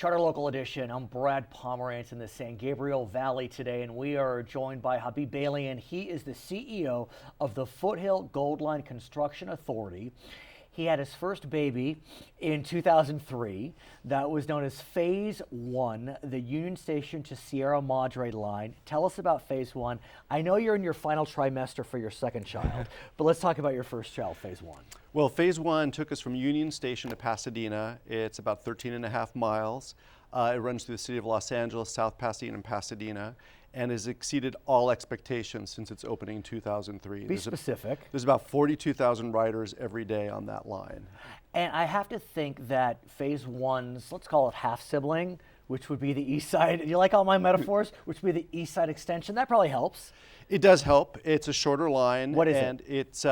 Charter Local Edition. I'm Brad Pomerance in the San Gabriel Valley today, and we are joined by Habib Balian. He is the CEO of the Foothill Gold Line Construction Authority. He had his first baby in 2003. That was known as Phase 1, the Union Station to Sierra Madre line. Tell us about Phase 1. I know you're in your final trimester for your second child, but let's talk about your first child, Phase 1. Well, Phase 1 took us from Union Station to Pasadena. It's about 13.5 miles. It runs through the city of Los Angeles, South Pasadena, and Pasadena, and has exceeded all expectations since its opening in 2003. Be specific. There's about 42,000 riders every day on that line. And I have to think that Phase 1's, let's call it half sibling, which would be the east side. You like all my metaphors? Which would be the east side extension. That probably helps. It does help. It's a shorter line. What is it? And it's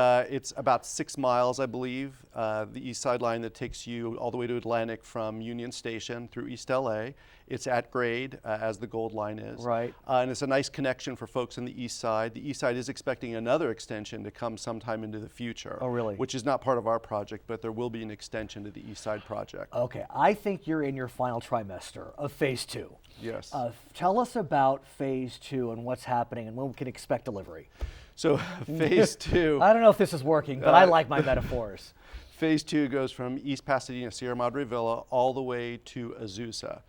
about 6 miles, I believe, the east side line that takes you all the way to Atlantic from Union Station through East LA. It's at grade, as the Gold Line is. Right. And it's a nice connection for folks on the east side. The east side is expecting another extension to come sometime into the future. Oh, really? Which is not part of our project, but there will be an extension to the east side project. Okay, I think you're in your final trimester of Phase 2. Yes. Tell us about Phase 2 and what's happening and when we can expect delivery. So Phase 2. I don't know if this is working, but I like my metaphors. Phase 2 goes from East Pasadena, Sierra Madre Villa, all the way to Azusa.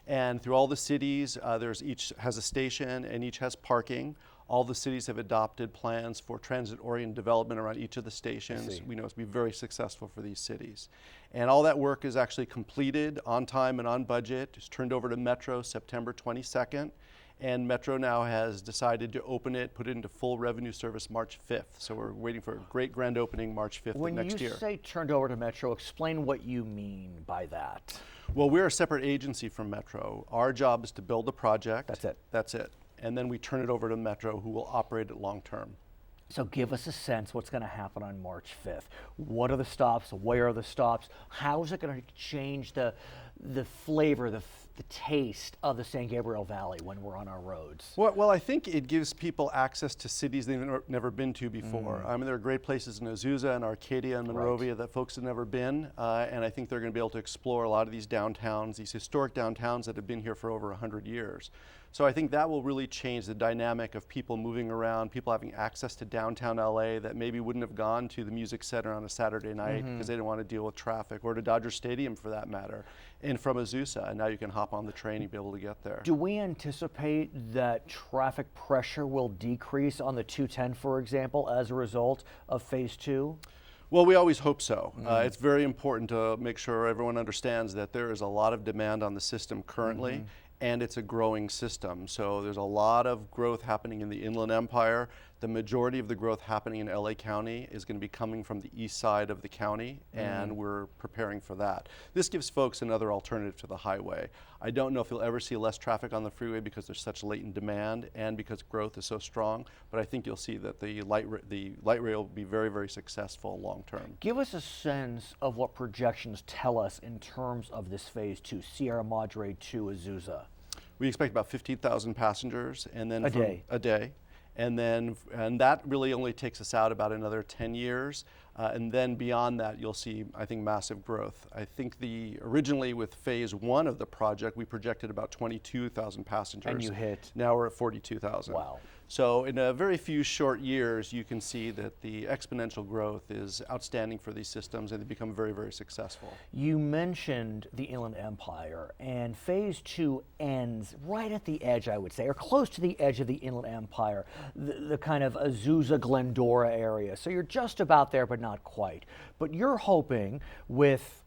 And through all the cities, each has a station and each has parking. All the cities have adopted plans for transit-oriented development around each of the stations. We know it's going to be very successful for these cities. And all that work is actually completed on time and on budget. It's turned over to Metro September 22nd. And Metro now has decided to open it, put it into full revenue service March 5th. So we're waiting for a great grand opening March 5th of next year. When you say turned over to Metro, explain what you mean by that. Well, we're a separate agency from Metro. Our job is to build the project. That's it. That's it. And then we turn it over to Metro, who will operate it long term. So give us a sense what's going to happen on March 5th. What are the stops? Where are the stops? How is it going to change the flavor, the taste of the San Gabriel Valley when we're on our roads? Well, I think it gives people access to cities they've never been to before. I mean, there are great places in Azusa and Arcadia and Monrovia that folks have never been, and I think they're going to be able to explore a lot of these downtowns, these historic downtowns that have been here for over 100 years. So I think that will really change the dynamic of people moving around, people having access to downtown LA that maybe wouldn't have gone to the Music Center on a Saturday night because they didn't want to deal with traffic, or to Dodger Stadium for that matter, and from Azusa. And now you can hop on the train and be able to get there. Do we anticipate that traffic pressure will decrease on the 210, for example, as a result of Phase 2? Well, we always hope so. It's very important to make sure everyone understands that there is a lot of demand on the system currently. And it's a growing system. So there's a lot of growth happening in the Inland Empire. The majority of the growth happening in LA County is going to be coming from the east side of the county, and we're preparing for that. This gives folks another alternative to the highway. I don't know if you'll ever see less traffic on the freeway because there's such latent demand and because growth is so strong, but I think you'll see that the light rail will be very, very successful long term. Give us a sense of what projections tell us in terms of this Phase 2, Sierra Madre to Azusa. We expect about 15,000 passengers, and then a day. And that really only takes us out about another 10 years. And then beyond that, you'll see, I think, massive growth. I think originally with Phase 1 of the project, we projected about 22,000 passengers. And you hit? Now we're at 42,000. Wow. So in a very few short years, you can see that the exponential growth is outstanding for these systems, and they become very, very successful. You mentioned the Inland Empire, and Phase 2 ends right at the edge, I would say, or close to the edge of the Inland Empire, the kind of Azusa Glendora area. So you're just about there, but not quite. But you're hoping with,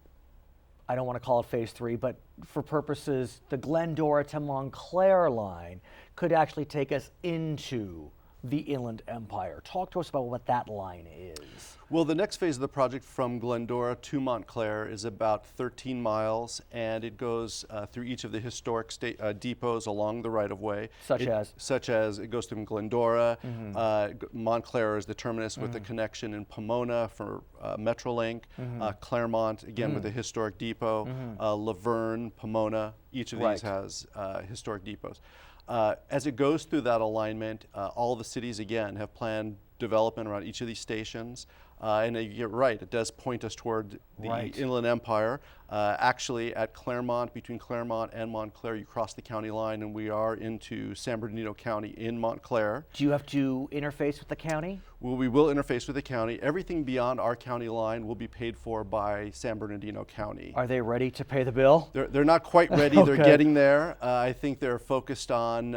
I don't want to call it Phase 3, but for purposes, the Glendora to Montclair line could actually take us into the Inland Empire. Talk to us about what that line is. Well, the next phase of the project from Glendora to Montclair is about 13 miles, and it goes through each of the historic depots along the right-of-way. Such as it goes through Glendora. Montclair is the terminus with the connection in Pomona for Metrolink. Claremont, again, with the historic depot. Laverne, Pomona, each of these has historic depots. As it goes through that alignment, all the cities, again, have planned development around each of these stations. And you're right, it does point us toward the Inland Empire. Actually, at Claremont, between Claremont and Montclair, you cross the county line, and we are into San Bernardino County in Montclair. Do you have to interface with the county? Well, we will interface with the county. Everything beyond our county line will be paid for by San Bernardino County. Are they ready to pay the bill? They're not quite ready. Okay. They're getting there. I think they're focused on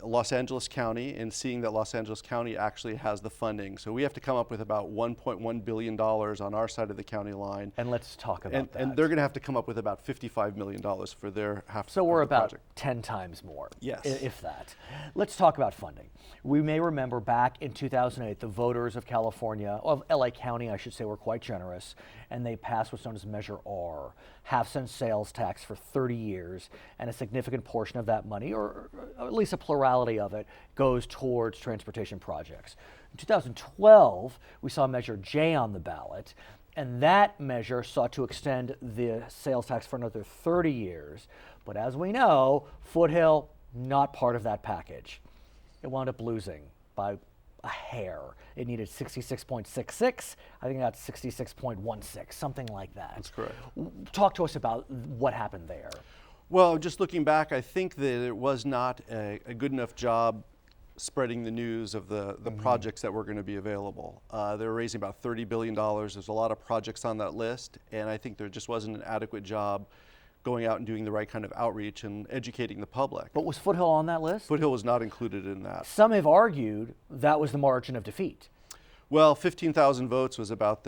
Los Angeles County and seeing that Los Angeles County actually has the funding. So we have to come up with about $1.1 billion on our side of the county line. And let's talk about that. And they're going to have to come up with about $55 million for their half. So we're of the about project. 10 times more, Yes. if that. Let's talk about funding. We may remember back in 2008, the voters of California, of LA County, I should say, were quite generous, and they passed what's known as Measure R, half-cent sales tax for 30 years, and a significant portion of that money, or at least a plurality of it, goes towards transportation projects. In 2012, we saw Measure J on the ballot, and that measure sought to extend the sales tax for another 30 years. But as we know, Foothill, not part of that package. It wound up losing by a hair. It needed 66.66. I think that's 66.16, something like that. That's correct. Talk to us about what happened there. Well, just looking back, I think that it was not a good enough job spreading the news of the projects that were going to be available. They were raising about $30 billion. There's a lot of projects on that list, and I think there just wasn't an adequate job going out and doing the right kind of outreach and educating the public. But was Foothill on that list? Foothill was not included in that. Some have argued that was the margin of defeat. Well, 15,000 votes was about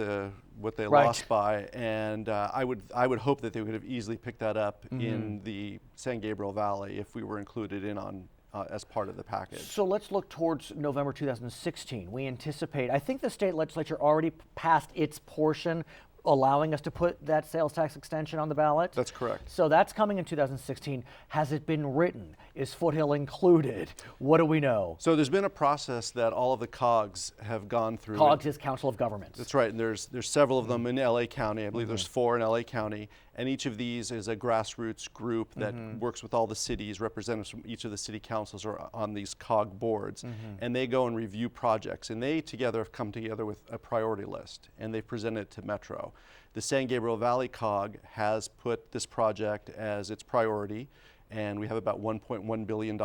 what they Right. lost by, and I would hope that they would have easily picked that up in the San Gabriel Valley if we were included in on as part of the package. So let's look towards November 2016. We anticipate, I think the state legislature already passed its portion allowing us to put that sales tax extension on the ballot. That's correct. So that's coming in 2016. Has it been written? Is Foothill included? What do we know? So there's been a process that all of the COGs have gone through. COGS is Council of Governments. That's right, and there's several of them in LA County. I believe there's 4 in LA County, and each of these is a grassroots group that works with all the cities. Representatives from each of the city councils are on these COG boards, and they go and review projects, and they together have come together with a priority list, and they've presented it to Metro. The San Gabriel Valley COG has put this project as its priority, and we have about $1.1 billion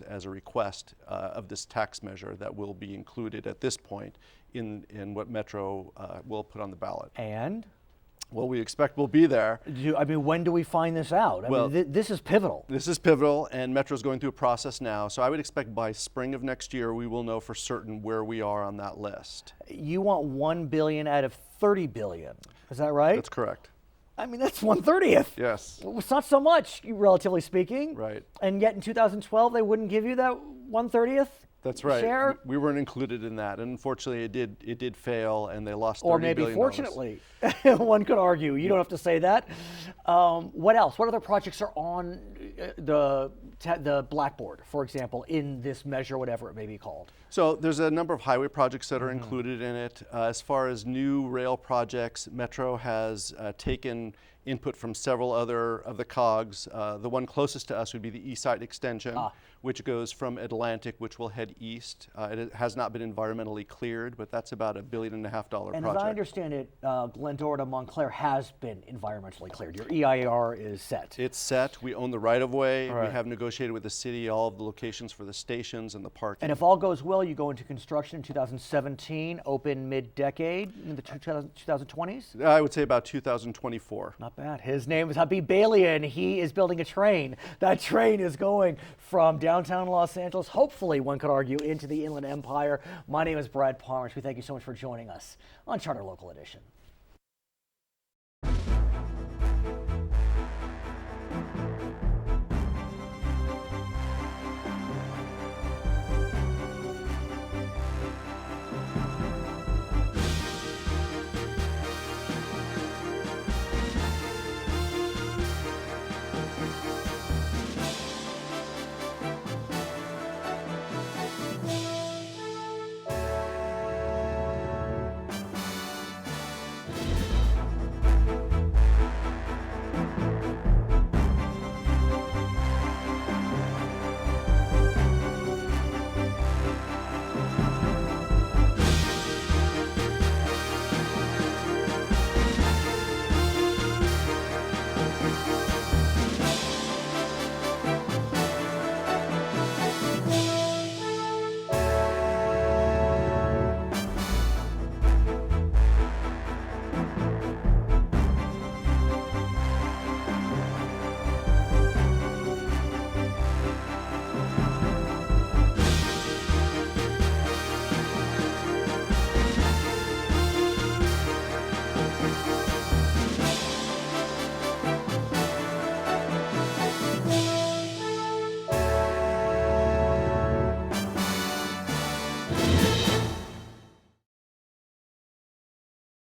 as a request of this tax measure that will be included at this point in what Metro will put on the ballot. And? Well, we expect we'll be there. I mean, when do we find this out? I mean, this is pivotal. This is pivotal, and Metro's going through a process now, so I would expect by spring of next year we will know for certain where we are on that list. You want $1 billion out of $30 billion, is that right? That's correct. I mean, that's 1/30th. Yes. It's not so much, relatively speaking. Right. And yet in 2012, they wouldn't give you that 1/30th That's right. share? We weren't included in that, and unfortunately it did fail, and they lost $30 Or maybe billion. fortunately, one could argue. You don't have to say that. What else? What other projects are on the blackboard, for example, in this measure, whatever it may be called? So there's a number of highway projects that are included in it. As far as new rail projects, Metro has taken input from several other of the COGs. The one closest to us would be the East Side Extension, which goes from Atlantic, which will head east. It has not been environmentally cleared, but that's about $1.5 billion project. And as I understand it, Glendora to Montclair has been environmentally cleared. Your EIR is set. It's set. We own the right-of-way. Right. We have negotiated with the city all of the locations for the stations and the parking. And if all goes well, you go into construction in 2017, open mid-decade, in the 2020s? I would say about 2024. Not bad. His name is Habib Balian. He is building a train. That train is going from downtown Los Angeles, hopefully, one could argue, into the Inland Empire. My name is Brad Pomerance. We thank you so much for joining us on Charter Local Edition.